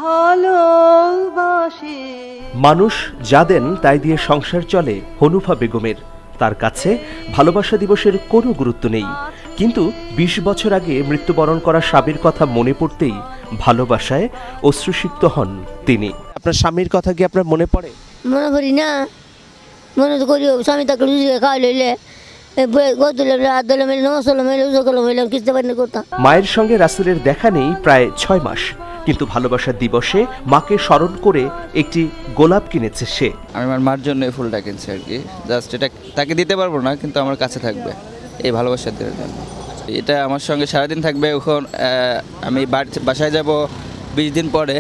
ভালোবাসি। মানুষ যা দেন তাই দিয়ে সংসার চলে হনুফা বেগমের। তার কাছে ভালোবাসা দিবসের কোনো গুরুত্ব নেই, কিন্তু ২০ বছর আগে মৃত্যুবরণ করা স্বামীর কথা মনে পড়তেই ভালোবাসায় অশ্রুসিক্ত হন তিনি। আপনার স্বামীর কথা কি আপনার মনে পড়ে? মনে করি না, মনে তো করি স্বামী তাকে লুচি খাওয়া লইলে মায়ের সঙ্গে রাসূলের দেখা নেই প্রায় ৬ মাস, কিন্তু ভালোবাসা দিবসে মাকে স্মরণ করে একটি গোলাপ কিনেছে সে। আমি আমার মার জন্য এই ফুলটা কিনছি আর কি, জাস্ট এটা তাকে দিতে পারবো না, কিন্তু আমার কাছে থাকবে এই ভালোবাসার দিনের জন্য। এটা আমার সঙ্গে সারাদিন থাকবে। এখন আমি বাসায় যাব ২০ দিন পরে,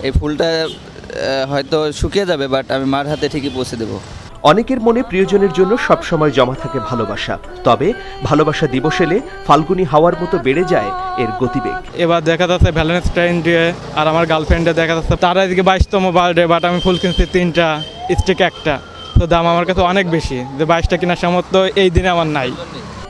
এই ফুলটা হয়তো শুকিয়ে যাবে, বাট আমি মার হাতে ঠিকই পৌঁছে দেবো। অনেকের মনে প্রিয়জনের জন্য সবসময় জমা থাকে ভালোবাসা, তবে ভালোবাসা দিবস এলে ফাল্গুনি হাওয়ার মতো বেড়ে যায় এর গতিবেগ। এবার দেখা যাচ্ছে ভ্যালেন্টাইন ডে আর আমার গার্লফ্রেন্ডে দেখা যাচ্ছে তার আজকে ২২তম বার্থডে, বাট আমি ফুল কিনছি ৩টা, স্টিক একটা, তো দাম আমার কাছে অনেক বেশি, যে ২২টা কেনার সামর্থ্য এই দিনে আমার নাই।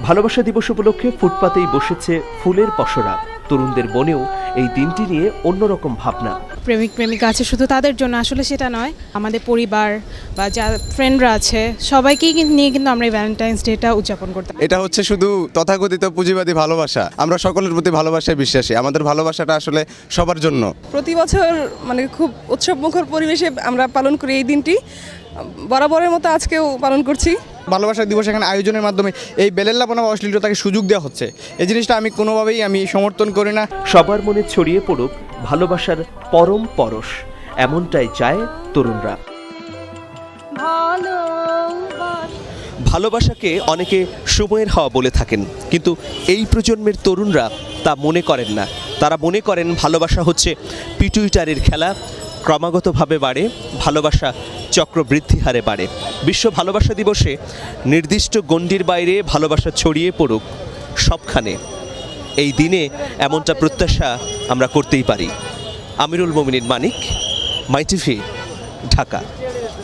ভালোবাসা দিবস উপলক্ষে ফুটপাতেই বসেছে ফুলের পসরা। তরুণদের মনেও এই দিনটি নিয়ে অন্যরকম ভাবনা। প্রেমিক প্রেমিকা আছে শুধু তাদের জন্য, আসলে সেটা নয়, আমাদের পরিবার বা যা ফ্রেন্ডরা আছে সবাইকেই নিয়ে কিন্তু আমরা এই ভ্যালেন্টাইন্স ডেটা উদযাপন করতাম। এটা হচ্ছে শুধু তথাকথিত পুঁজিবাদী ভালোবাসা। আমরা সকলের প্রতি ভালোবাসায় বিশ্বাসী। আমাদের ভালোবাসাটা আসলে সবার জন্য। প্রতি বছর মানে খুব উৎসবমুখর পরিবেশে আমরা পালন করি এই দিনটি, বরাবরের মতো আজকেও পালন করছি। ভালোবাসা দিবস এখানে আয়োজনের মাধ্যমে এই বেলেল্লাপনা বা অশ্লীলতাকে সুযোগ দেওয়া হচ্ছে, এই জিনিসটা আমি কোনোভাবেই সমর্থন করি না। সবার মনে ছড়িয়ে পড়ুক ভালোবাসার পরম পরশ, এমনটাই চায় তরুণরা। ভালোবাসাকে অনেকে সময়ের হাওয়া বলে থাকেন, কিন্তু এই প্রজন্মের তরুণরা তা মনে করেন না। তারা মনে করেন ভালোবাসা হচ্ছে পিটুইটারির খেলা, ক্রমাগতভাবে বাড়ে, ভালোবাসা চক্রবৃদ্ধি হারে বাড়ে। বিশ্ব ভালোবাসা দিবসে নির্দিষ্ট গণ্ডির বাইরে ভালোবাসা ছড়িয়ে পড়ুক সবখানে, এই দিনে এমনটা প্রত্যাশা আমরা করতেই পারি। আমিরুল মোমিনীর মানিক, মাই টিভি, ঢাকা।